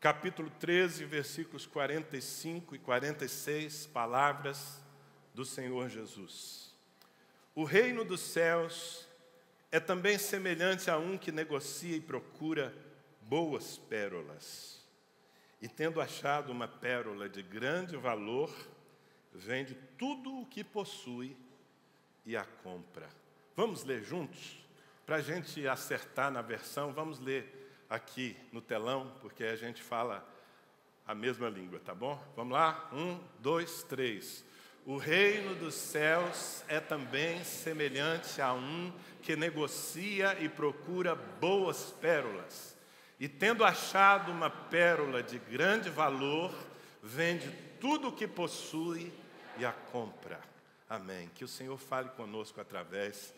capítulo 13, versículos 45 e 46, palavras do Senhor Jesus. O reino dos céus é também semelhante a um que negocia e procura boas pérolas. E tendo achado uma pérola de grande valor, vende tudo o que possui e a compra. Vamos ler juntos? Para a gente acertar na versão, vamos ler aqui no telão, porque a gente fala a mesma língua, tá bom? Vamos lá? 1, 2, 3. O reino dos céus é também semelhante a um que negocia e procura boas pérolas. E tendo achado uma pérola de grande valor, vende tudo o que possui e a compra. Amém. Que o Senhor fale conosco através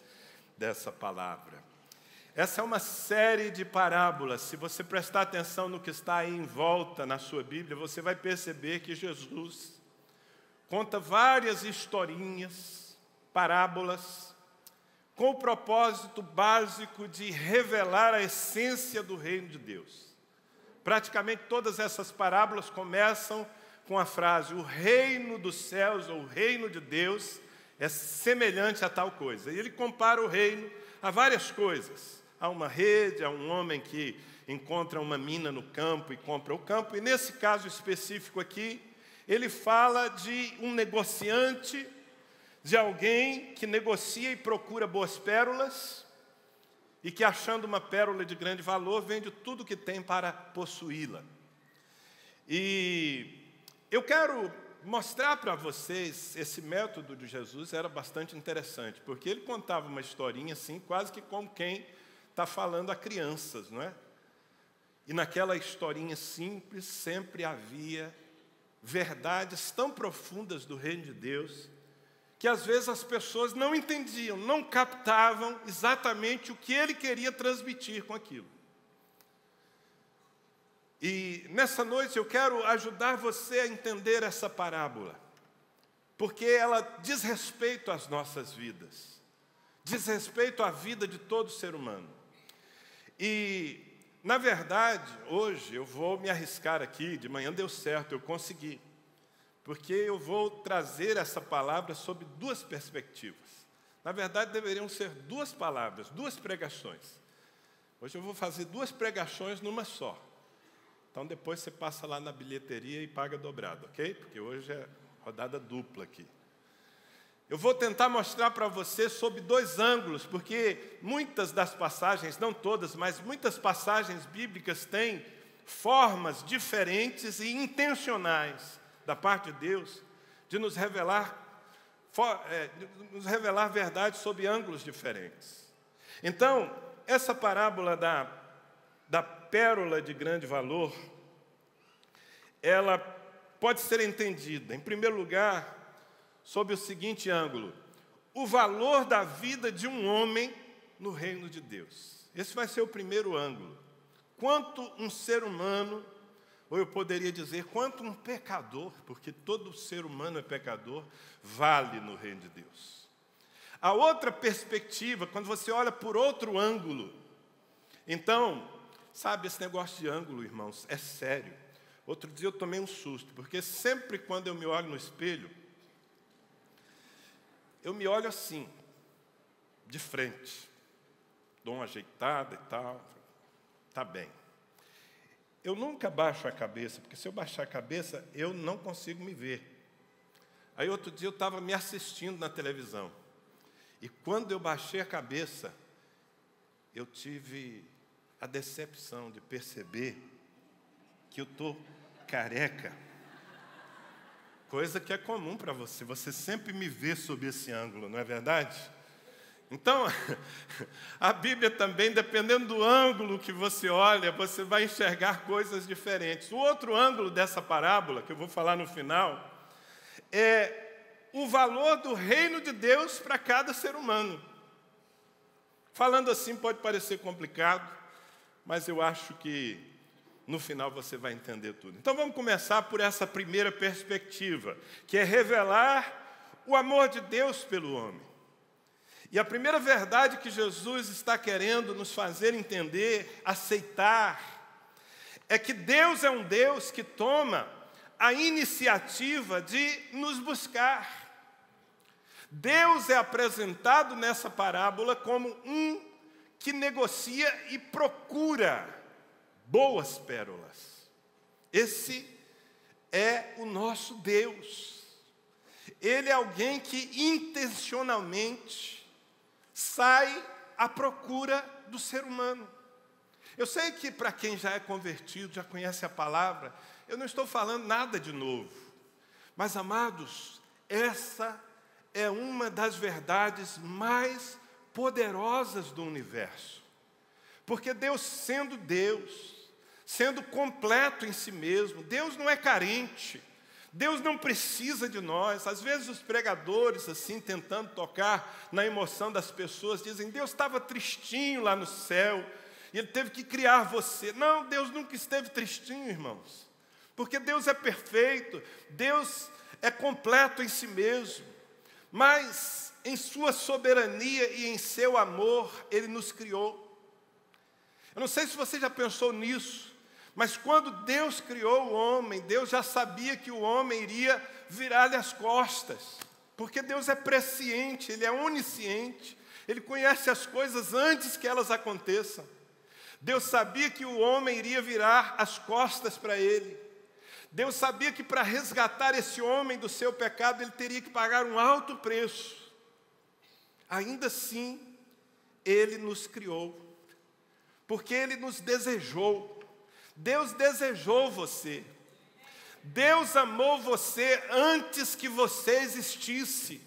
dessa palavra. Essa é uma série de parábolas. Se você prestar atenção no que está aí em volta na sua Bíblia, você vai perceber que Jesus conta várias historinhas, parábolas, com o propósito básico de revelar a essência do reino de Deus. Praticamente todas essas parábolas começam com a frase: o reino dos céus, ou o reino de Deus, é semelhante a tal coisa. E ele compara o reino a várias coisas. Há uma rede, há um homem que encontra uma mina no campo e compra o campo. E nesse caso específico aqui, ele fala de um negociante, de alguém que negocia e procura boas pérolas, e que, achando uma pérola de grande valor, vende tudo que tem para possuí-la. E eu quero mostrar para vocês, esse método de Jesus era bastante interessante, porque ele contava uma historinha assim, quase que como quem está falando a crianças, não é? E naquela historinha simples sempre havia verdades tão profundas do reino de Deus, que às vezes as pessoas não entendiam, não captavam exatamente o que ele queria transmitir com aquilo. E nessa noite eu quero ajudar você a entender essa parábola, porque ela diz respeito às nossas vidas, diz respeito à vida de todo ser humano. E, na verdade, hoje eu vou me arriscar aqui, de manhã deu certo, eu consegui, porque eu vou trazer essa palavra sob duas perspectivas. Na verdade, deveriam ser duas palavras, duas pregações. Hoje eu vou fazer duas pregações numa só. Então, depois você passa lá na bilheteria e paga dobrado, ok? Porque hoje é rodada dupla aqui. Eu vou tentar mostrar para você sob dois ângulos, porque muitas das passagens, não todas, mas muitas passagens bíblicas têm formas diferentes e intencionais da parte de Deus de nos revelar verdades sob ângulos diferentes. Então, essa parábola da pérola de grande valor, ela pode ser entendida, em primeiro lugar, sob o seguinte ângulo: o valor da vida de um homem no reino de Deus. Esse vai ser o primeiro ângulo. Quanto um ser humano, ou eu poderia dizer, quanto um pecador, porque todo ser humano é pecador, vale no reino de Deus. A outra perspectiva, quando você olha por outro ângulo, então, sabe, esse negócio de ângulo, irmãos, é sério. Outro dia eu tomei um susto, porque sempre quando eu me olho no espelho, eu me olho assim, de frente, dou uma ajeitada e tal, tá bem. Eu nunca baixo a cabeça, porque se eu baixar a cabeça, eu não consigo me ver. Aí outro dia eu estava me assistindo na televisão, e quando eu baixei a cabeça, eu tive a decepção de perceber que eu estou careca, coisa que é comum para você, você sempre me vê sob esse ângulo, não é verdade? Então, a Bíblia também, dependendo do ângulo que você olha, você vai enxergar coisas diferentes. O outro ângulo dessa parábola, que eu vou falar no final, é o valor do reino de Deus para cada ser humano. Falando assim pode parecer complicado, mas eu acho que no final você vai entender tudo. Então vamos começar por essa primeira perspectiva, que é revelar o amor de Deus pelo homem. E a primeira verdade que Jesus está querendo nos fazer entender, aceitar, é que Deus é um Deus que toma a iniciativa de nos buscar. Deus é apresentado nessa parábola como um que negocia e procura boas pérolas. Esse é o nosso Deus. Ele é alguém que intencionalmente sai à procura do ser humano. Eu sei que para quem já é convertido, já conhece a palavra, eu não estou falando nada de novo. Mas, amados, essa é uma das verdades mais poderosas do universo. Porque Deus, sendo completo em si mesmo, Deus não é carente, Deus não precisa de nós. Às vezes os pregadores, assim, tentando tocar na emoção das pessoas, dizem: Deus estava tristinho lá no céu, e Ele teve que criar você. Não, Deus nunca esteve tristinho, irmãos, porque Deus é perfeito, Deus é completo em si mesmo, mas em sua soberania e em seu amor, Ele nos criou. Eu não sei se você já pensou nisso, mas quando Deus criou o homem, Deus já sabia que o homem iria virar-lhe as costas, porque Deus é presciente, Ele é onisciente, Ele conhece as coisas antes que elas aconteçam. Deus sabia que o homem iria virar as costas para Ele. Deus sabia que para resgatar esse homem do seu pecado, Ele teria que pagar um alto preço. Ainda assim, Ele nos criou, porque Ele nos desejou. Deus desejou você. Deus amou você antes que você existisse.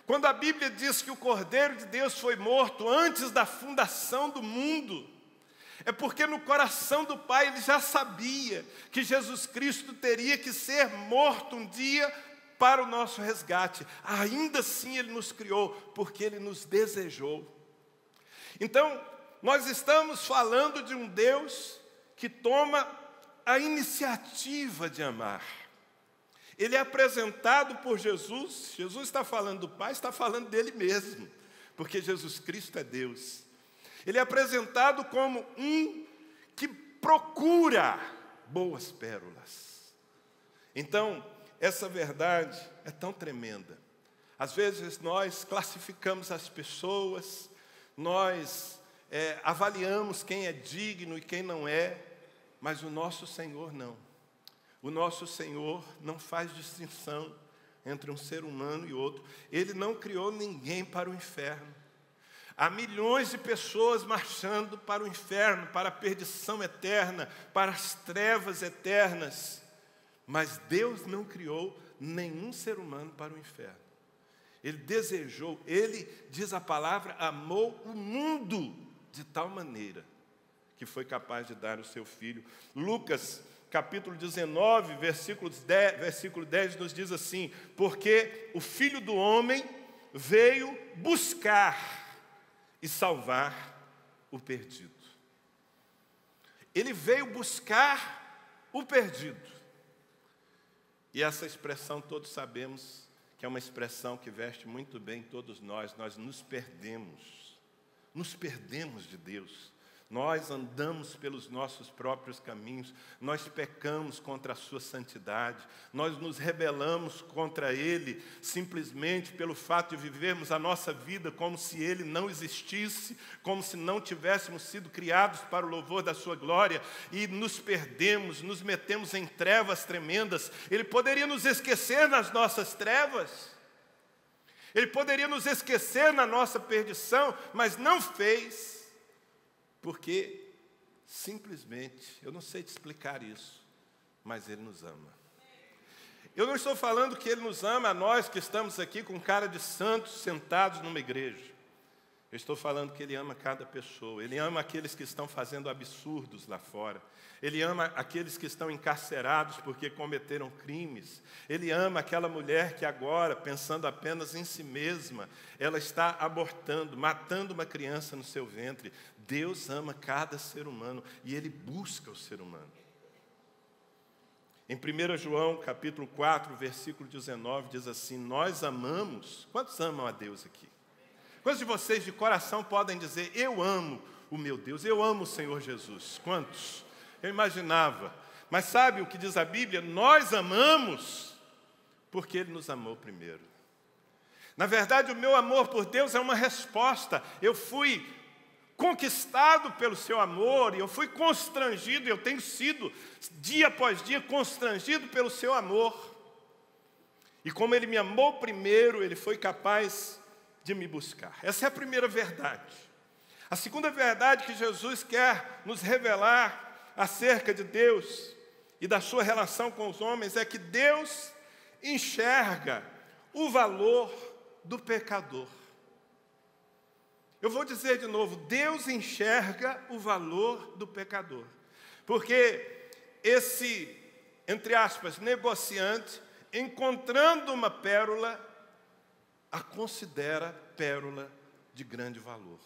Quando a Bíblia diz que o Cordeiro de Deus foi morto antes da fundação do mundo, é porque no coração do Pai Ele já sabia que Jesus Cristo teria que ser morto um dia para o nosso resgate. Ainda assim Ele nos criou, porque Ele nos desejou. Então, nós estamos falando de um Deus que toma a iniciativa de amar. Ele é apresentado por Jesus. Jesus está falando do Pai, está falando dele mesmo, porque Jesus Cristo é Deus. Ele é apresentado como um que procura boas pérolas. Então, essa verdade é tão tremenda. Às vezes nós classificamos as pessoas, nós avaliamos quem é digno e quem não é, mas o nosso Senhor não. O nosso Senhor não faz distinção entre um ser humano e outro. Ele não criou ninguém para o inferno. Há milhões de pessoas marchando para o inferno, para a perdição eterna, para as trevas eternas. Mas Deus não criou nenhum ser humano para o inferno. Ele desejou, Ele, diz a palavra, amou o mundo de tal maneira que foi capaz de dar o seu Filho. Lucas, capítulo 19, versículo 10 nos diz assim: porque o Filho do Homem veio buscar e salvar o perdido. Ele veio buscar o perdido. E essa expressão todos sabemos que é uma expressão que veste muito bem todos nós. Nós nos perdemos de Deus. Nós andamos pelos nossos próprios caminhos, nós pecamos contra a sua santidade, nós nos rebelamos contra Ele, simplesmente pelo fato de vivermos a nossa vida como se Ele não existisse, como se não tivéssemos sido criados para o louvor da sua glória, e nos perdemos, nos metemos em trevas tremendas. Ele poderia nos esquecer nas nossas trevas, Ele poderia nos esquecer na nossa perdição, mas não fez. Porque, simplesmente, eu não sei te explicar isso, mas Ele nos ama. Eu não estou falando que Ele nos ama a nós que estamos aqui com cara de santos sentados numa igreja. Eu estou falando que Ele ama cada pessoa. Ele ama aqueles que estão fazendo absurdos lá fora. Ele ama aqueles que estão encarcerados porque cometeram crimes. Ele ama aquela mulher que agora, pensando apenas em si mesma, ela está abortando, matando uma criança no seu ventre. Deus ama cada ser humano e Ele busca o ser humano. Em 1 João, capítulo 4, versículo 19, diz assim: nós amamos. Quantos amam a Deus aqui? Quantos de vocês de coração podem dizer: eu amo o meu Deus, eu amo o Senhor Jesus? Quantos? eu imaginava. Mas sabe o que diz a Bíblia? Nós amamos porque Ele nos amou primeiro. Na verdade, o meu amor por Deus é uma resposta. Eu fui conquistado pelo seu amor, e eu fui constrangido, e eu tenho sido, dia após dia, constrangido pelo seu amor. E como Ele me amou primeiro, Ele foi capaz de me buscar. Essa é a primeira verdade. A segunda verdade que Jesus quer nos revelar acerca de Deus e da sua relação com os homens é que Deus enxerga o valor do pecador. Eu vou dizer de novo, Deus enxerga o valor do pecador. Porque esse, entre aspas, negociante, encontrando uma pérola, a considera pérola de grande valor.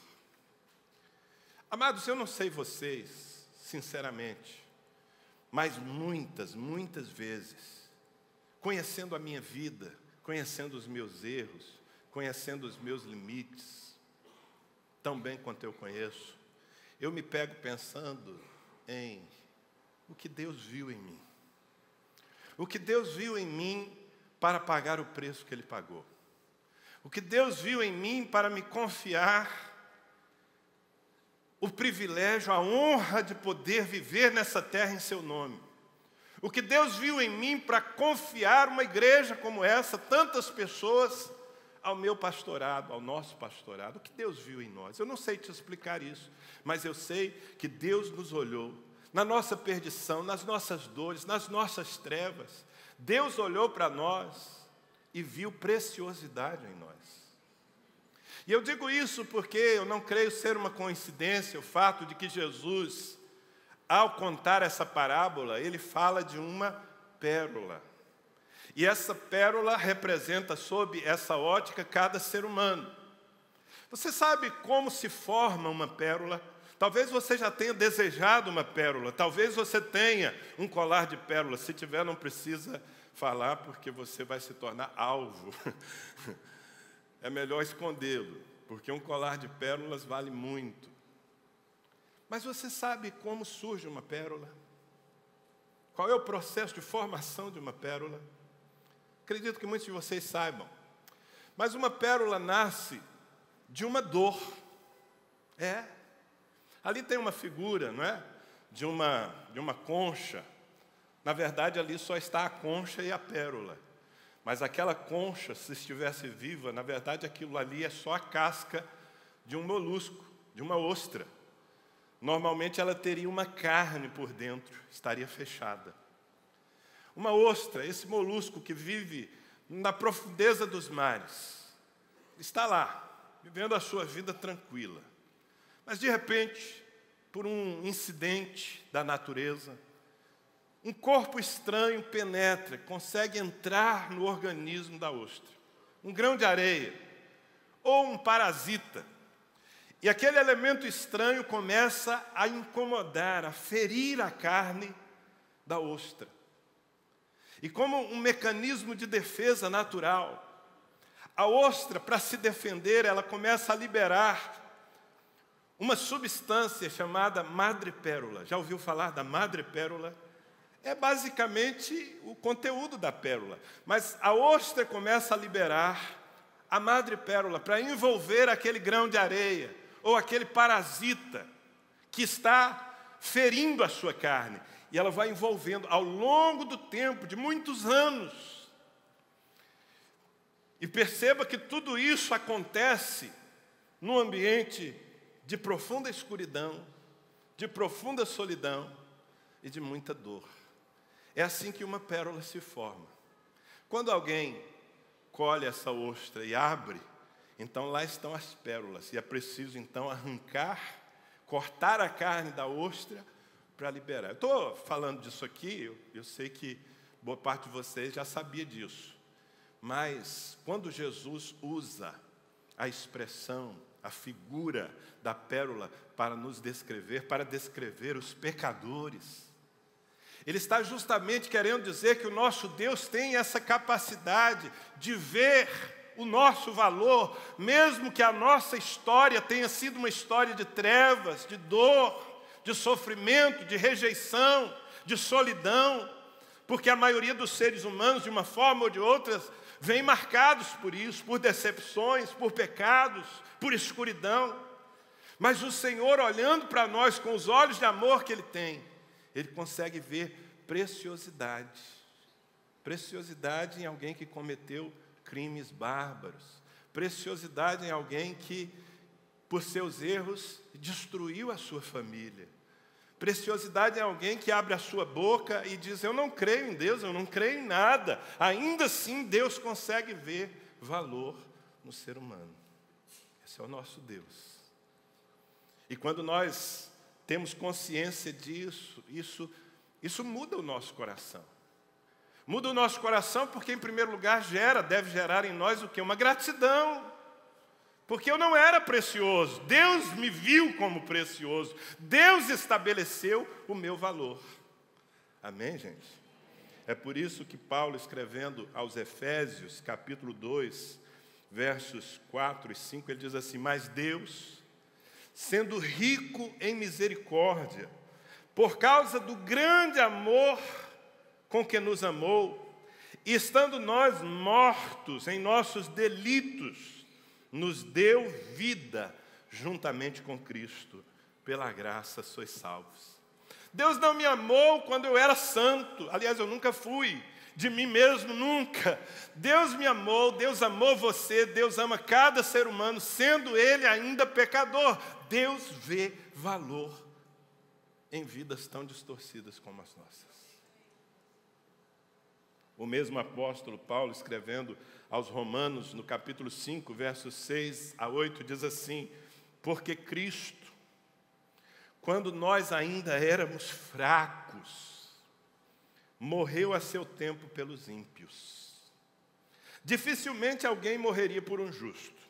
Amados, eu não sei vocês, sinceramente, mas muitas vezes, conhecendo a minha vida, conhecendo os meus erros, conhecendo os meus limites, tão bem quanto eu conheço, eu me pego pensando em o que Deus viu em mim. O que Deus viu em mim para pagar o preço que Ele pagou. O que Deus viu em mim para me confiar o privilégio, a honra de poder viver nessa terra em seu nome. O que Deus viu em mim para confiar uma igreja como essa, tantas pessoas, ao meu pastorado, ao nosso pastorado. O que Deus viu em nós? Eu não sei te explicar isso, mas eu sei que Deus nos olhou na nossa perdição, nas nossas dores, nas nossas trevas. Deus olhou para nós e viu preciosidade em nós. E eu digo isso porque eu não creio ser uma coincidência o fato de que Jesus, ao contar essa parábola, Ele fala de uma pérola. E essa pérola representa, sob essa ótica, cada ser humano. Você sabe como se forma uma pérola? Talvez você já tenha desejado uma pérola, talvez você tenha um colar de pérolas. Se tiver, não precisa falar, porque você vai se tornar alvo. É melhor escondê-lo, porque um colar de pérolas vale muito. Mas você sabe como surge uma pérola? Qual é o processo de formação de uma pérola? Acredito que muitos de vocês saibam. Mas uma pérola nasce de uma dor. Ali tem uma figura, não é? De uma concha. Na verdade, ali só está a concha e a pérola. Mas aquela concha, se estivesse viva, na verdade, aquilo ali é só a casca de um molusco, de uma ostra. Normalmente, ela teria uma carne por dentro, estaria fechada. Uma ostra, esse molusco que vive na profundeza dos mares, está lá, vivendo a sua vida tranquila. Mas, de repente, por um incidente da natureza, um corpo estranho penetra, consegue entrar no organismo da ostra. Um grão de areia, ou um parasita. E aquele elemento estranho começa a incomodar, a ferir a carne da ostra. E como um mecanismo de defesa natural, a ostra, para se defender, ela começa a liberar uma substância chamada madrepérola. Já ouviu falar da madrepérola? É basicamente o conteúdo da pérola. Mas a ostra começa a liberar a madrepérola para envolver aquele grão de areia ou aquele parasita que está ferindo a sua carne. E ela vai envolvendo ao longo do tempo, de muitos anos. E perceba que tudo isso acontece num ambiente de profunda escuridão, de profunda solidão e de muita dor. É assim que uma pérola se forma. Quando alguém colhe essa ostra e abre, então lá estão as pérolas. E é preciso então arrancar, cortar a carne da ostra para liberar. Eu estou falando disso aqui, eu sei que boa parte de vocês já sabia disso. Mas quando Jesus usa a expressão, a figura da pérola para nos descrever, para descrever os pecadores, Ele está justamente querendo dizer que o nosso Deus tem essa capacidade de ver o nosso valor, mesmo que a nossa história tenha sido uma história de trevas, de dor, de sofrimento, de rejeição, de solidão, porque a maioria dos seres humanos, de uma forma ou de outra, vem marcados por isso, por decepções, por pecados, por escuridão. Mas o Senhor, olhando para nós com os olhos de amor que Ele tem, Ele consegue ver preciosidade. Preciosidade em alguém que cometeu crimes bárbaros. Preciosidade em alguém que, por seus erros, destruiu a sua família. Preciosidade em alguém que abre a sua boca e diz: eu não creio em Deus, eu não creio em nada. Ainda assim, Deus consegue ver valor no ser humano. Esse é o nosso Deus. E quando nós temos consciência disso, isso muda o nosso coração. Muda o nosso coração porque, em primeiro lugar, deve gerar em nós o quê? Uma gratidão. Porque eu não era precioso, Deus me viu como precioso, Deus estabeleceu o meu valor. Amém, gente? É por isso que Paulo, escrevendo aos Efésios, capítulo 2, versos 4 e 5, ele diz assim: mas Deus, sendo rico em misericórdia, por causa do grande amor com que nos amou, e estando nós mortos em nossos delitos, nos deu vida juntamente com Cristo. Pela graça sois salvos. Deus não me amou quando eu era santo. Aliás, eu nunca fui. De mim mesmo, nunca. Deus me amou, Deus amou você, Deus ama cada ser humano, sendo ele ainda pecador. Deus vê valor em vidas tão distorcidas como as nossas. O mesmo apóstolo Paulo, escrevendo aos Romanos, no capítulo 5, versos 6 a 8, diz assim: porque Cristo, quando nós ainda éramos fracos, morreu a seu tempo pelos ímpios. Dificilmente alguém morreria por um justo,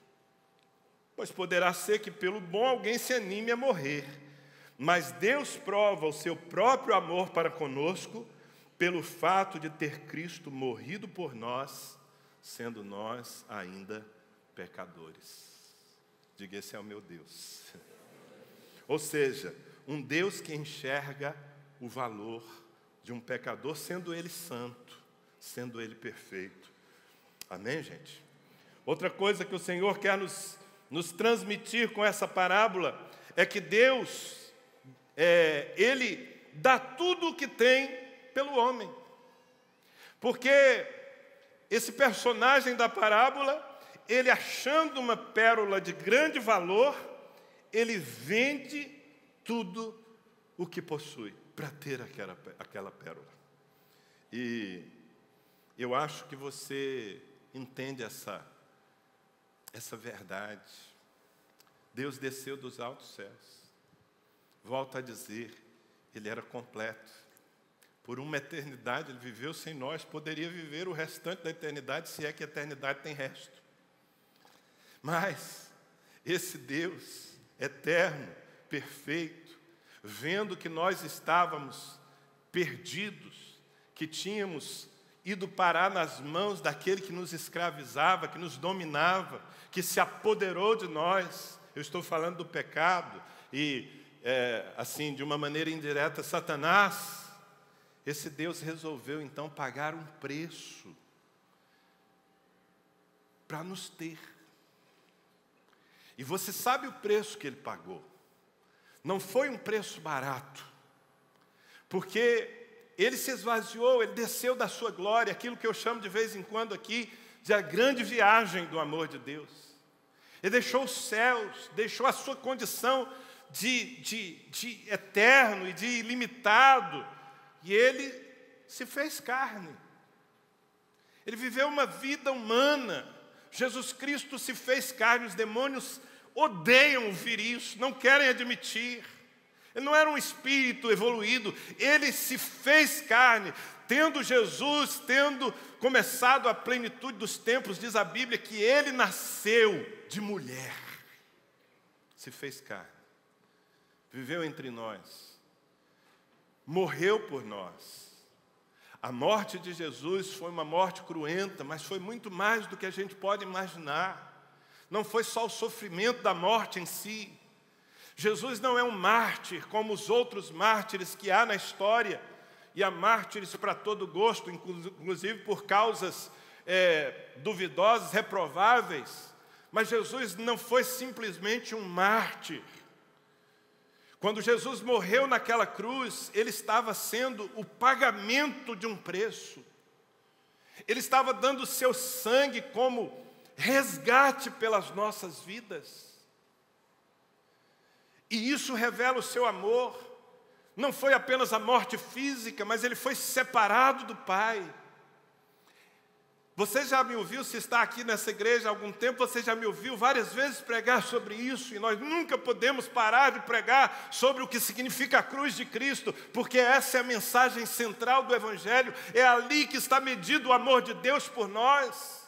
pois poderá ser que pelo bom alguém se anime a morrer. Mas Deus prova o seu próprio amor para conosco, pelo fato de ter Cristo morrido por nós, sendo nós ainda pecadores. Diga: esse é o meu Deus. Ou seja, um Deus que enxerga o valor de um pecador, sendo ele santo, sendo ele perfeito. Amém, gente? Outra coisa que o Senhor quer nos transmitir com essa parábola é que Deus, Ele dá tudo o que tem pelo homem. Porque esse personagem da parábola, ele achando uma pérola de grande valor, ele vende tudo o que possui para ter aquela pérola. E eu acho que você entende essa verdade. Deus desceu dos altos céus. Volto a dizer, Ele era completo. Por uma eternidade, Ele viveu sem nós, poderia viver o restante da eternidade, se é que a eternidade tem resto. Mas esse Deus eterno, perfeito, vendo que nós estávamos perdidos, que tínhamos ido parar nas mãos daquele que nos escravizava, que nos dominava, que se apoderou de nós, eu estou falando do pecado, e assim, de uma maneira indireta, Satanás. Esse Deus resolveu, então, pagar um preço para nos ter. E você sabe o preço que Ele pagou. Não foi um preço barato. Porque Ele se esvaziou, Ele desceu da sua glória, aquilo que eu chamo de vez em quando aqui, de a grande viagem do amor de Deus. Ele deixou os céus, deixou a sua condição de eterno e de ilimitado, e Ele se fez carne. Ele viveu uma vida humana. Jesus Cristo se fez carne. Os demônios odeiam ouvir isso, não querem admitir. Ele não era um espírito evoluído. Ele se fez carne. Tendo Jesus, tendo começado a plenitude dos tempos, diz a Bíblia que Ele nasceu de mulher. Se fez carne. Viveu entre nós. Morreu por nós. A morte de Jesus foi uma morte cruenta, mas foi muito mais do que a gente pode imaginar. Não foi só o sofrimento da morte em si. Jesus não é um mártir como os outros mártires que há na história, e há mártires para todo gosto, inclusive por causas duvidosas, reprováveis. Mas Jesus não foi simplesmente um mártir. Quando Jesus morreu naquela cruz, Ele estava sendo o pagamento de um preço. Ele estava dando o seu sangue como resgate pelas nossas vidas. E isso revela o seu amor. Não foi apenas a morte física, mas Ele foi separado do Pai. Você já me ouviu, se está aqui nessa igreja há algum tempo, você já me ouviu várias vezes pregar sobre isso, e nós nunca podemos parar de pregar sobre o que significa a cruz de Cristo, porque essa é a mensagem central do Evangelho, é ali que está medido o amor de Deus por nós.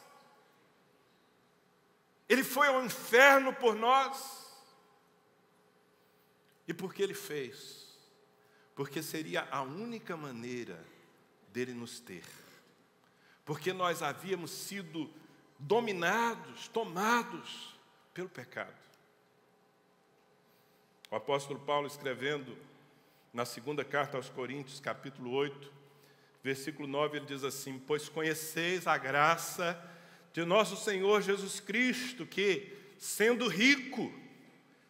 Ele foi ao inferno por nós. E por que Ele fez? Porque seria a única maneira dele nos ter. Porque nós havíamos sido dominados, tomados pelo pecado. O apóstolo Paulo, escrevendo na segunda carta aos Coríntios, capítulo 8, versículo 9, ele diz assim: pois conheceis a graça de nosso Senhor Jesus Cristo, que, sendo rico,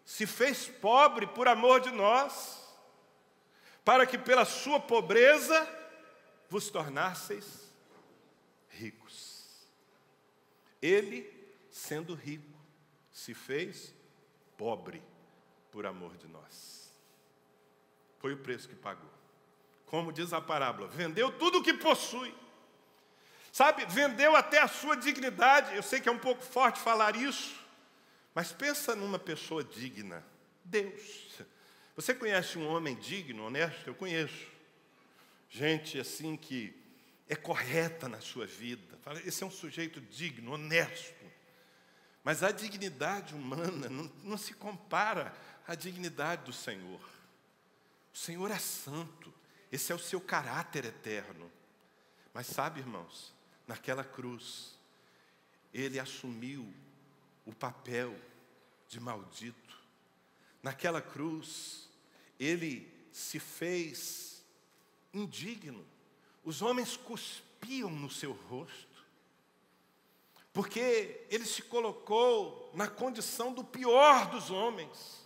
se fez pobre por amor de nós, para que pela sua pobreza vos tornasseis ricos. Ele, sendo rico, se fez pobre por amor de nós. Foi o preço que pagou. Como diz a parábola, vendeu tudo o que possui. Sabe, vendeu até a sua dignidade. Eu sei que é um pouco forte falar isso, mas pensa numa pessoa digna. Deus. Você conhece um homem digno, honesto? Eu conheço. Gente assim que é correta na sua vida. Fala, esse é um sujeito digno, honesto. Mas a dignidade humana não se compara à dignidade do Senhor. O Senhor é santo. Esse é o seu caráter eterno. Mas sabe, irmãos, naquela cruz, Ele assumiu o papel de maldito. Naquela cruz, Ele se fez indigno. Os homens cuspiam no seu rosto, porque Ele se colocou na condição do pior dos homens.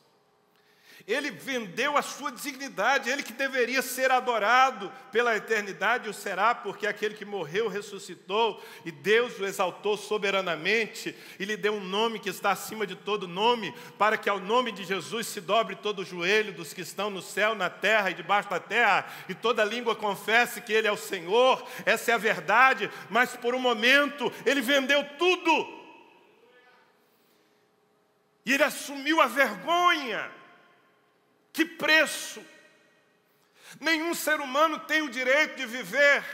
Ele vendeu a sua dignidade, Ele que deveria ser adorado pela eternidade, o será, porque aquele que morreu, ressuscitou, e Deus o exaltou soberanamente, e lhe deu um nome que está acima de todo nome, para que ao nome de Jesus se dobre todo o joelho dos que estão no céu, na terra e debaixo da terra, e toda língua confesse que Ele é o Senhor. Essa é a verdade, mas por um momento Ele vendeu tudo, e Ele assumiu a vergonha. Que preço! Nenhum ser humano tem o direito de viver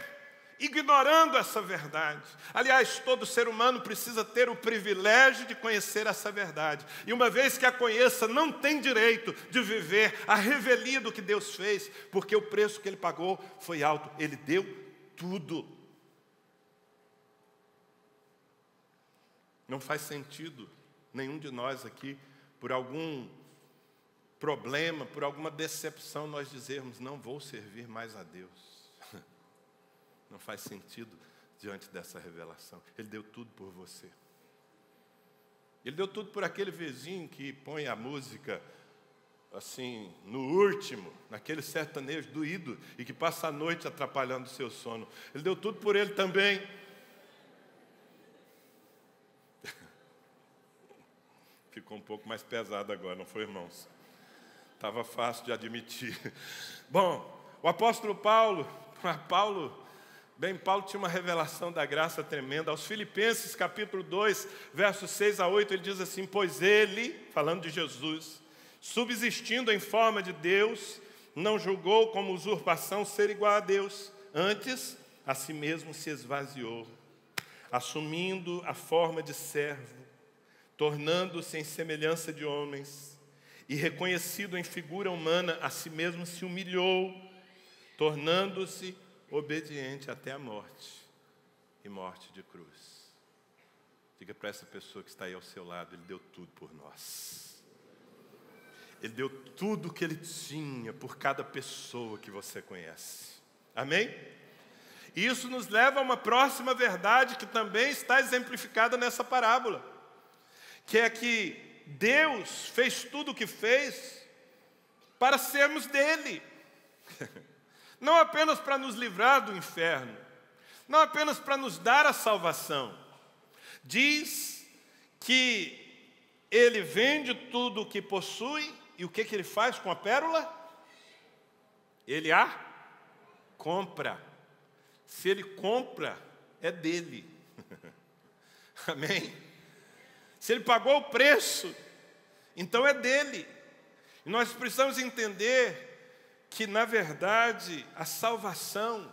ignorando essa verdade. Aliás, todo ser humano precisa ter o privilégio de conhecer essa verdade. E uma vez que a conheça, não tem direito de viver a revelia do que Deus fez, porque o preço que Ele pagou foi alto. Ele deu tudo. Não faz sentido nenhum de nós aqui, por algum problema, por alguma decepção, nós dizermos, não vou servir mais a Deus. Não faz sentido diante dessa revelação. Ele deu tudo por você. Ele deu tudo por aquele vizinho que põe a música assim, no último, naquele sertanejo doído e que passa a noite atrapalhando o seu sono. Ele deu tudo por ele também. Ficou um pouco mais pesado agora, não foi, irmãos? Estava fácil de admitir. Bom, o apóstolo Paulo tinha uma revelação da graça tremenda. Aos Filipenses, capítulo 2, versos 6 a 8, ele diz assim: pois Ele, falando de Jesus, subsistindo em forma de Deus, não julgou como usurpação ser igual a Deus. Antes, a si mesmo se esvaziou, assumindo a forma de servo, tornando-se em semelhança de homens, e reconhecido em figura humana, a si mesmo se humilhou, tornando-se obediente até a morte, e morte de cruz. Diga para essa pessoa que está aí ao seu lado, Ele deu tudo por nós. Ele deu tudo o que Ele tinha por cada pessoa que você conhece. Amém? E isso nos leva a uma próxima verdade que também está exemplificada nessa parábola, que é que Deus fez tudo o que fez para sermos dele. Não apenas para nos livrar do inferno, não apenas para nos dar a salvação. Diz que Ele vende tudo o que possui, e o que Ele faz com a pérola? Ele a compra. Se Ele compra, é dele. Amém? Se Ele pagou o preço, então é dele. E nós precisamos entender que, na verdade, a salvação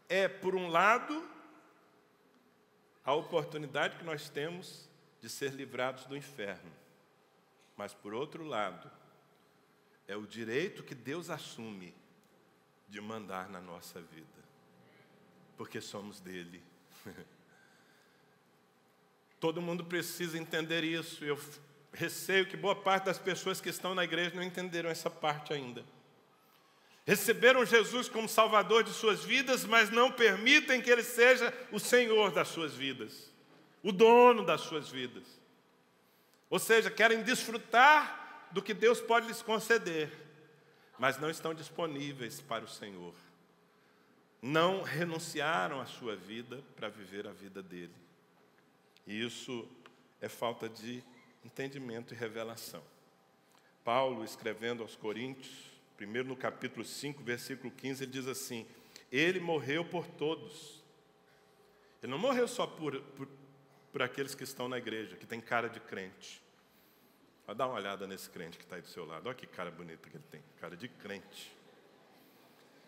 é, por um lado, a oportunidade que nós temos de ser livrados do inferno. Mas, por outro lado, é o direito que Deus assume de mandar na nossa vida, porque somos dele. Todo mundo precisa entender isso. Eu receio que boa parte das pessoas que estão na igreja não entenderam essa parte ainda. Receberam Jesus como Salvador de suas vidas, mas não permitem que Ele seja o Senhor das suas vidas, o dono das suas vidas. Ou seja, querem desfrutar do que Deus pode lhes conceder, mas não estão disponíveis para o Senhor. Não renunciaram à sua vida para viver a vida dele. E isso é falta de entendimento e revelação. Paulo, escrevendo aos Coríntios, primeiro no capítulo 5, versículo 15, ele diz assim: Ele morreu por todos. Ele não morreu só por aqueles que estão na igreja, que tem cara de crente. Vai dar uma olhada nesse crente que está aí do seu lado. Olha que cara bonita que ele tem, cara de crente.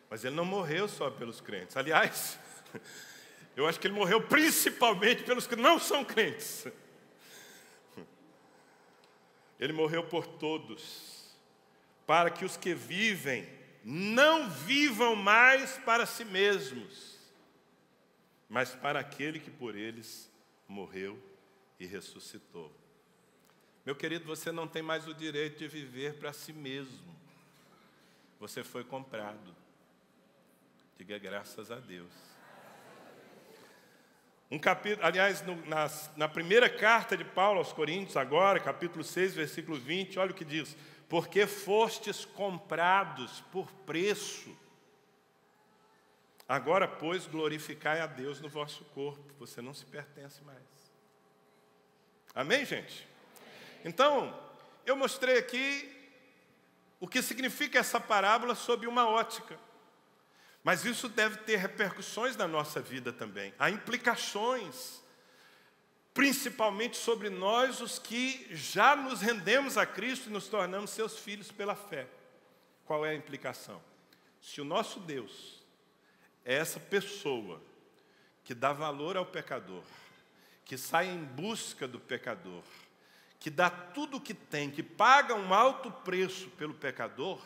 Mas ele não morreu só pelos crentes. Aliás, eu acho que ele morreu principalmente pelos que não são crentes. Ele morreu por todos, para que os que vivem não vivam mais para si mesmos, mas para aquele que por eles morreu e ressuscitou. Meu querido, você não tem mais o direito de viver para si mesmo. Você foi comprado. Diga graças a Deus. Um capítulo, aliás, na primeira carta de Paulo aos Coríntios, agora, capítulo 6, versículo 20, olha o que diz: porque fostes comprados por preço. Agora, pois, glorificai a Deus no vosso corpo. Você não se pertence mais. Amém, gente? Então, eu mostrei aqui o que significa essa parábola sob uma ótica. Mas isso deve ter repercussões na nossa vida também. Há implicações, principalmente sobre nós, os que já nos rendemos a Cristo e nos tornamos seus filhos pela fé. Qual é a implicação? Se o nosso Deus é essa pessoa que dá valor ao pecador, que sai em busca do pecador, que dá tudo o que tem, que paga um alto preço pelo pecador,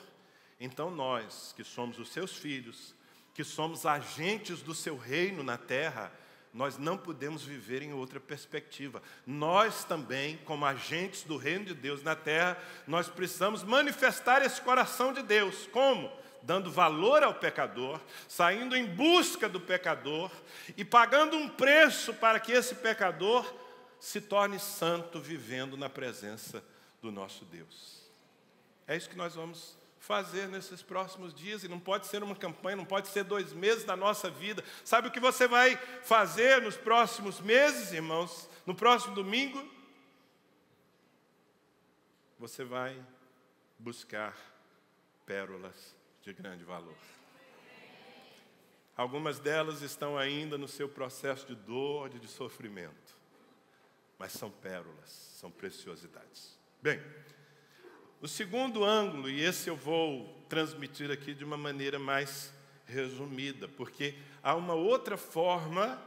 então nós, que somos os seus filhos, que somos agentes do seu reino na terra, nós não podemos viver em outra perspectiva. Nós também, como agentes do reino de Deus na terra, nós precisamos manifestar esse coração de Deus. Como? Dando valor ao pecador, saindo em busca do pecador e pagando um preço para que esse pecador se torne santo, vivendo na presença do nosso Deus. É isso que nós vamos fazer nesses próximos dias, e não pode ser uma campanha, não pode ser 2 meses da nossa vida. Sabe o que você vai fazer nos próximos meses, irmãos? No próximo domingo? Você vai buscar pérolas de grande valor. Algumas delas estão ainda no seu processo de dor, de sofrimento, mas são pérolas, são preciosidades. Bem, o segundo ângulo, e esse eu vou transmitir aqui de uma maneira mais resumida, porque há uma outra forma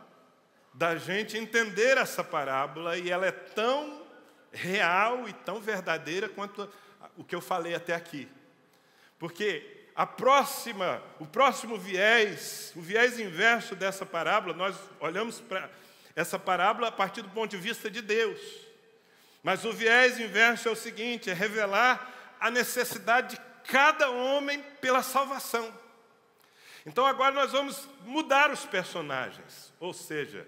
da gente entender essa parábola, e ela é tão real e tão verdadeira quanto o que eu falei até aqui. Porque o próximo viés, o viés inverso dessa parábola, nós olhamos para essa parábola a partir do ponto de vista de Deus. Mas o viés inverso é o seguinte: é revelar a necessidade de cada homem pela salvação. Então agora nós vamos mudar os personagens, ou seja,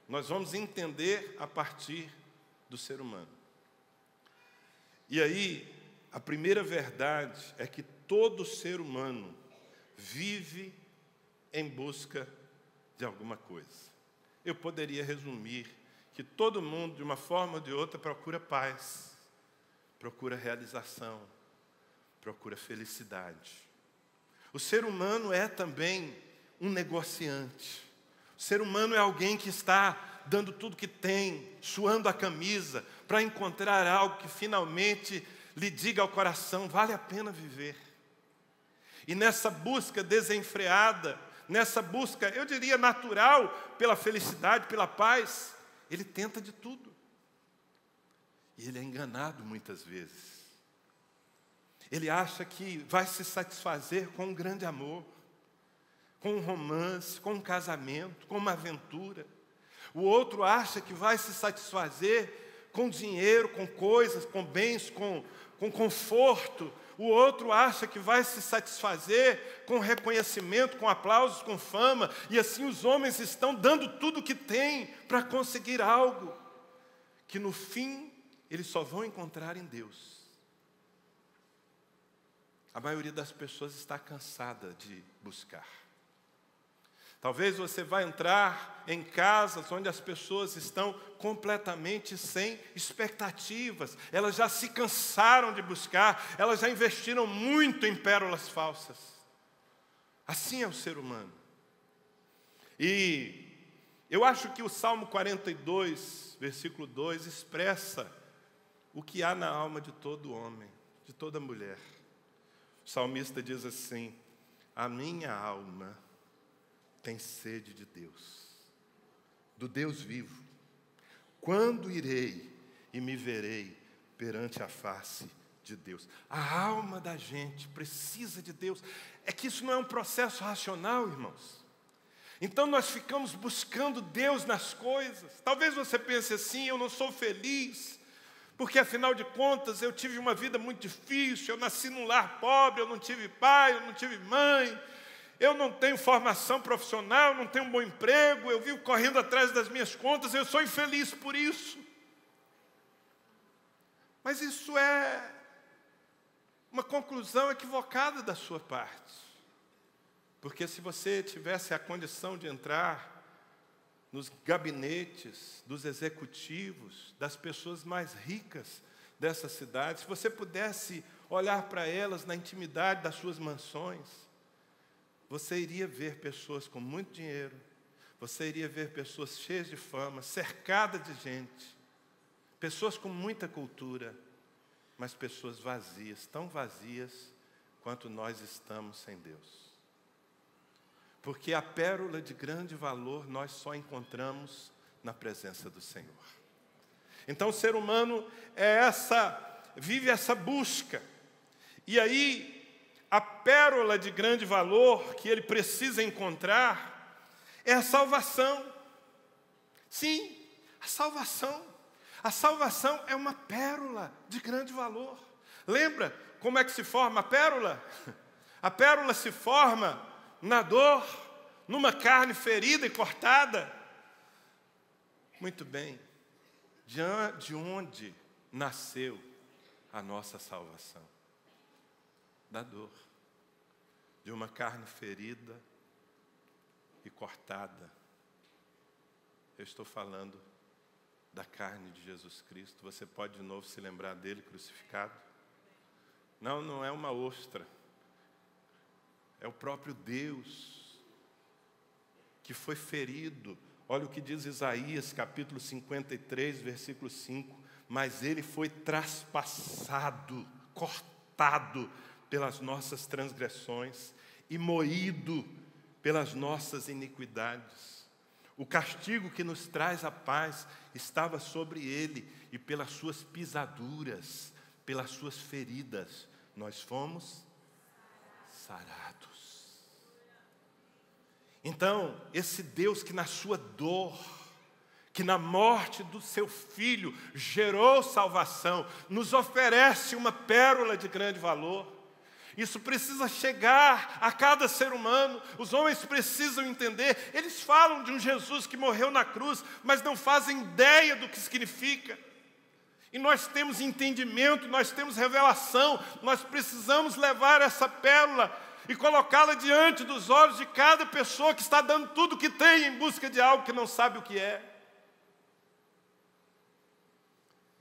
nós vamos entender a partir do ser humano. E aí, a primeira verdade é que todo ser humano vive em busca de alguma coisa. Eu poderia resumir que todo mundo, de uma forma ou de outra, procura paz, procura realização, procura felicidade. O ser humano é também um negociante. O ser humano é alguém que está dando tudo que tem, suando a camisa, para encontrar algo que finalmente lhe diga ao coração, vale a pena viver. E nessa busca desenfreada, nessa busca, eu diria, natural, pela felicidade, pela paz, ele tenta de tudo. E ele é enganado muitas vezes. Ele acha que vai se satisfazer com um grande amor, com um romance, com um casamento, com uma aventura. O outro acha que vai se satisfazer com dinheiro, com coisas, com bens, com conforto. O outro acha que vai se satisfazer com reconhecimento, com aplausos, com fama. E assim os homens estão dando tudo o que têm para conseguir algo que no fim eles só vão encontrar em Deus. A maioria das pessoas está cansada de buscar. Talvez você vá entrar em casas onde as pessoas estão completamente sem expectativas. Elas já se cansaram de buscar, elas já investiram muito em pérolas falsas. Assim é o ser humano. E eu acho que o Salmo 42, versículo 2, expressa o que há na alma de todo homem, de toda mulher. O salmista diz assim: a minha alma tem sede de Deus, do Deus vivo. Quando irei e me verei perante a face de Deus? A alma da gente precisa de Deus. É que isso não é um processo racional, irmãos. Então nós ficamos buscando Deus nas coisas. Talvez você pense assim: eu não sou feliz, porque afinal de contas eu tive uma vida muito difícil, eu nasci num lar pobre, eu não tive pai, eu não tive mãe, eu não tenho formação profissional, não tenho um bom emprego, eu vivo correndo atrás das minhas contas, eu sou infeliz por isso. Mas isso é uma conclusão equivocada da sua parte. Porque se você tivesse a condição de entrar nos gabinetes dos executivos, das pessoas mais ricas dessa cidade, se você pudesse olhar para elas na intimidade das suas mansões, você iria ver pessoas com muito dinheiro, você iria ver pessoas cheias de fama, cercadas de gente, pessoas com muita cultura, mas pessoas vazias, tão vazias quanto nós estamos sem Deus. Porque a pérola de grande valor nós só encontramos na presença do Senhor. Então o ser humano vive essa busca. E aí, a pérola de grande valor que ele precisa encontrar é a salvação. Sim, a salvação. A salvação é uma pérola de grande valor. Lembra como é que se forma a pérola? A pérola se forma na dor, numa carne ferida e cortada. Muito bem. De onde nasceu a nossa salvação? Da dor, de uma carne ferida e cortada. Eu estou falando da carne de Jesus Cristo. Você pode de novo se lembrar dele crucificado? Não é uma ostra. É o próprio Deus que foi ferido. Olha o que diz Isaías, capítulo 53, versículo 5. Mas ele foi traspassado, cortado pelas nossas transgressões e moído pelas nossas iniquidades. O castigo que nos traz a paz estava sobre ele, e pelas suas pisaduras, pelas suas feridas, nós fomos sarados. Então, esse Deus que na sua dor, que na morte do seu Filho gerou salvação, nos oferece uma pérola de grande valor. Isso precisa chegar a cada ser humano. Os homens precisam entender. Eles falam de um Jesus que morreu na cruz, mas não fazem ideia do que significa. E nós temos entendimento, nós temos revelação. Nós precisamos levar essa pérola e colocá-la diante dos olhos de cada pessoa que está dando tudo o que tem em busca de algo que não sabe o que é.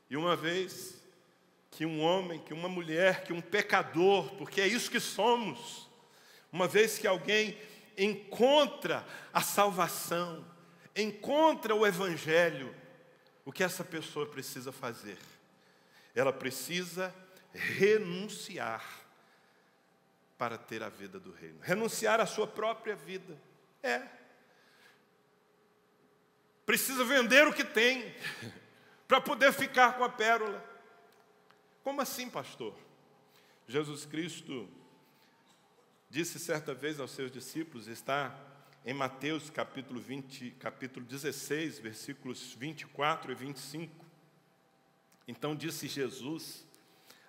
E uma vez que um homem, que uma mulher, que um pecador, porque é isso que somos, uma vez que alguém encontra a salvação, encontra o Evangelho, o que essa pessoa precisa fazer? Ela precisa renunciar para ter a vida do reino. Renunciar à sua própria vida. Precisa vender o que tem para poder ficar com a pérola. Como assim, pastor? Jesus Cristo disse certa vez aos seus discípulos, está em Mateus capítulo 16, versículos 24 e 25. Então disse Jesus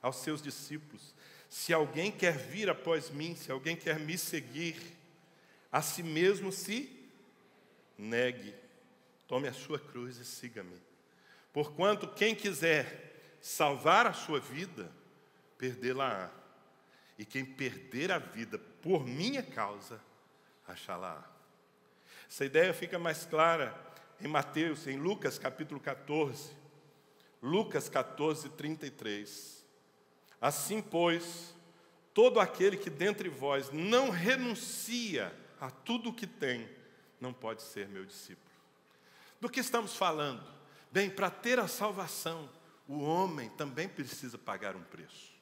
aos seus discípulos: se alguém quer vir após mim, se alguém quer me seguir, a si mesmo se negue, tome a sua cruz e siga-me. Porquanto quem quiser salvar a sua vida, perdê-la-á. E quem perder a vida por minha causa, achá-la-á. Essa ideia fica mais clara em Lucas capítulo 14. Lucas 14, 33. Assim, pois, todo aquele que dentre vós não renuncia a tudo o que tem, não pode ser meu discípulo. Do que estamos falando? Bem, para ter a salvação, o homem também precisa pagar um preço.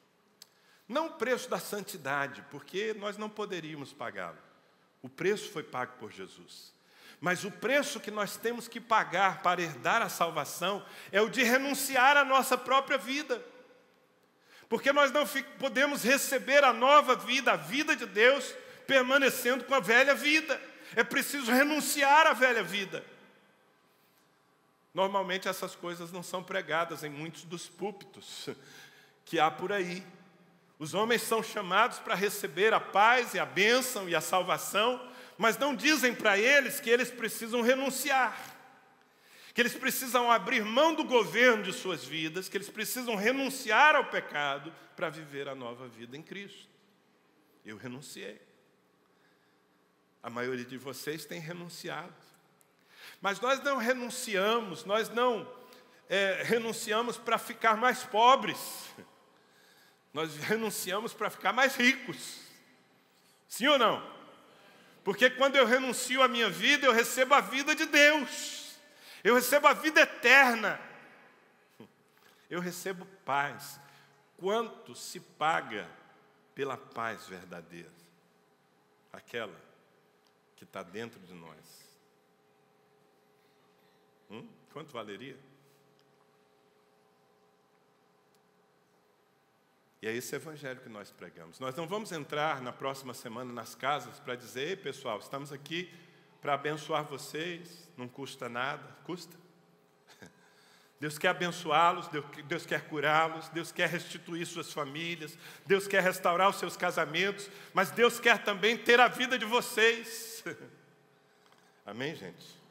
Não o preço da santidade, porque nós não poderíamos pagá-lo. O preço foi pago por Jesus. Mas o preço que nós temos que pagar para herdar a salvação é o de renunciar à nossa própria vida. Porque nós não podemos receber a nova vida, a vida de Deus, permanecendo com a velha vida. É preciso renunciar à velha vida. Normalmente essas coisas não são pregadas em muitos dos púlpitos que há por aí. Os homens são chamados para receber a paz e a bênção e a salvação, mas não dizem para eles que eles precisam renunciar, que eles precisam abrir mão do governo de suas vidas, que eles precisam renunciar ao pecado para viver a nova vida em Cristo. Eu renunciei. A maioria de vocês tem renunciado. Mas nós não renunciamos, renunciamos para ficar mais pobres. Nós renunciamos para ficar mais ricos. Sim ou não? Porque quando eu renuncio à minha vida, eu recebo a vida de Deus. Eu recebo a vida eterna. Eu recebo paz. Quanto se paga pela paz verdadeira? Aquela que está dentro de nós. Quanto valeria? E é esse evangelho que nós pregamos. Nós não vamos entrar na próxima semana nas casas para dizer: ei, pessoal, estamos aqui para abençoar vocês, não custa nada. Custa? Deus quer abençoá-los, Deus quer curá-los, Deus quer restituir suas famílias, Deus quer restaurar os seus casamentos, mas Deus quer também ter a vida de vocês. Amém, gente?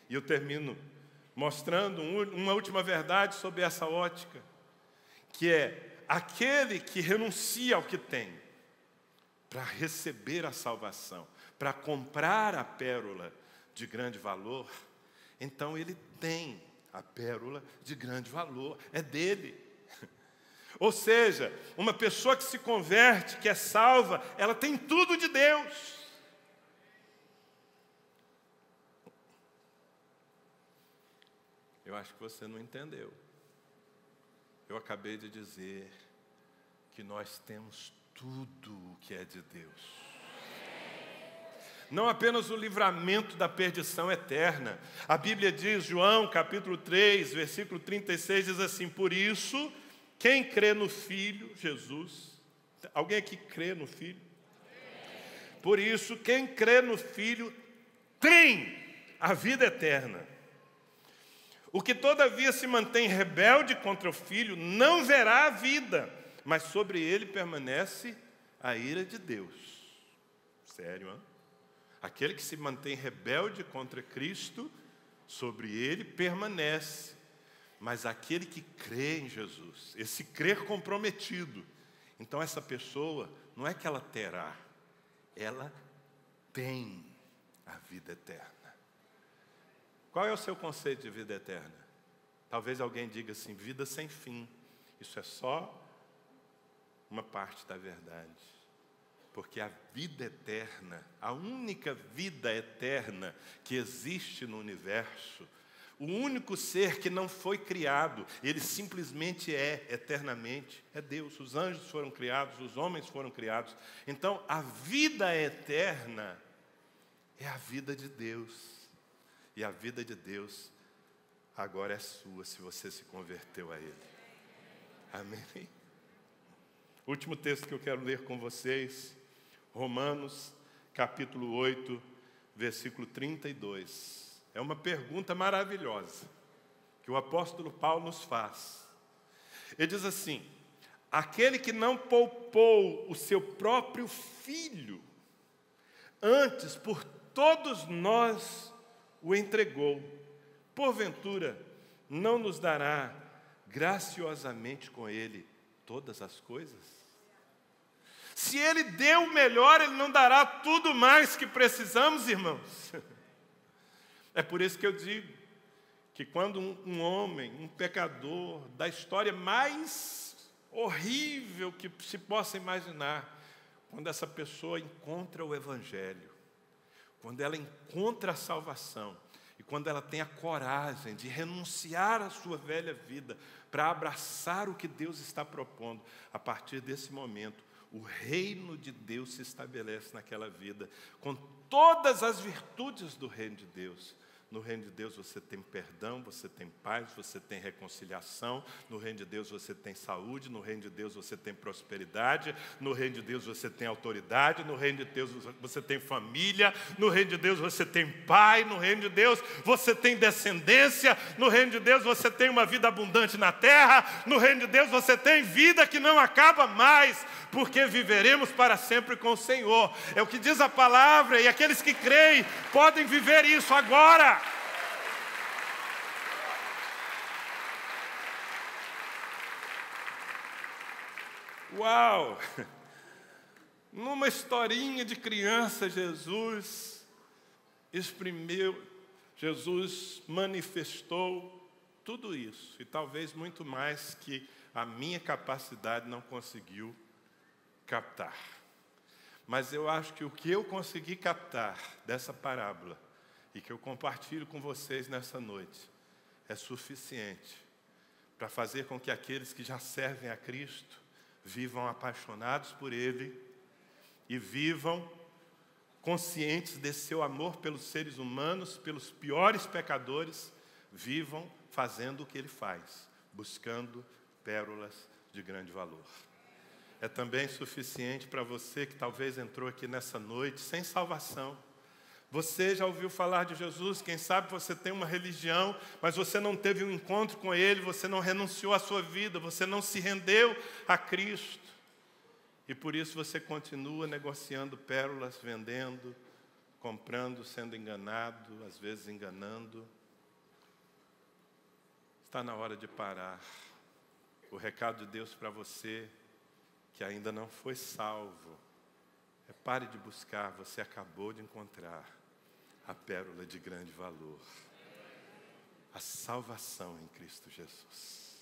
E eu termino mostrando uma última verdade sobre essa ótica, que é aquele que renuncia ao que tem para receber a salvação, para comprar a pérola de grande valor, então ele tem a pérola de grande valor, é dele. Ou seja, uma pessoa que se converte, que é salva, ela tem tudo de Deus. Eu acho que você não entendeu. Eu acabei de dizer que nós temos tudo o que é de Deus. Não apenas o livramento da perdição eterna. A Bíblia diz, João capítulo 3, versículo 36, diz assim: por isso, quem crê no Filho, Jesus, alguém aqui crê no Filho? Por isso, quem crê no Filho tem a vida eterna. O que todavia se mantém rebelde contra o Filho não verá a vida, mas sobre ele permanece a ira de Deus. Sério, hein? Aquele que se mantém rebelde contra Cristo, sobre ele permanece. Mas aquele que crê em Jesus, esse crer comprometido, então essa pessoa, não é que ela terá, ela tem a vida eterna. Qual é o seu conceito de vida eterna? Talvez alguém diga assim, vida sem fim. Isso é só uma parte da verdade. Porque a vida eterna, a única vida eterna que existe no universo, o único ser que não foi criado, ele simplesmente é eternamente, é Deus. Os anjos foram criados, os homens foram criados. Então, a vida eterna é a vida de Deus. E a vida de Deus agora é sua, se você se converteu a Ele. Amém? Último texto que eu quero ler com vocês, Romanos, capítulo 8, versículo 32. É uma pergunta maravilhosa que o apóstolo Paulo nos faz. Ele diz assim: aquele que não poupou o seu próprio filho, antes por todos nós o entregou, porventura não nos dará graciosamente com ele todas as coisas? Se ele deu o melhor, ele não dará tudo mais que precisamos, irmãos? É por isso que eu digo que quando um homem, um pecador, da história mais horrível que se possa imaginar, quando essa pessoa encontra o Evangelho, quando ela encontra a salvação, e quando ela tem a coragem de renunciar à sua velha vida, para abraçar o que Deus está propondo, a partir desse momento, o reino de Deus se estabelece naquela vida, com todas as virtudes do reino de Deus. No reino de Deus você tem perdão, você tem paz, você tem reconciliação. No reino de Deus você tem saúde, no reino de Deus você tem prosperidade, no reino de Deus você tem autoridade, no reino de Deus você tem família, no reino de Deus você tem pai, no reino de Deus você tem descendência, no reino de Deus você tem uma vida abundante na terra, no reino de Deus você tem vida que não acaba mais, porque viveremos para sempre com o Senhor. É o que diz a palavra, e aqueles que creem podem viver isso agora. Uau! Numa historinha de criança, Jesus manifestou tudo isso, e talvez muito mais que a minha capacidade não conseguiu captar. Mas eu acho que o que eu consegui captar dessa parábola, e que eu compartilho com vocês nessa noite, é suficiente para fazer com que aqueles que já servem a Cristo vivam apaixonados por Ele e vivam conscientes desse seu amor pelos seres humanos, pelos piores pecadores, vivam fazendo o que Ele faz, buscando pérolas de grande valor. É também suficiente para você que talvez entrou aqui nessa noite sem salvação. Você já ouviu falar de Jesus, quem sabe você tem uma religião, mas você não teve um encontro com Ele, você não renunciou à sua vida, você não se rendeu a Cristo. E por isso você continua negociando pérolas, vendendo, comprando, sendo enganado, às vezes enganando. Está na hora de parar. O recado de Deus para você, que ainda não foi salvo, é: pare de buscar, você acabou de encontrar a pérola de grande valor, a salvação em Cristo Jesus.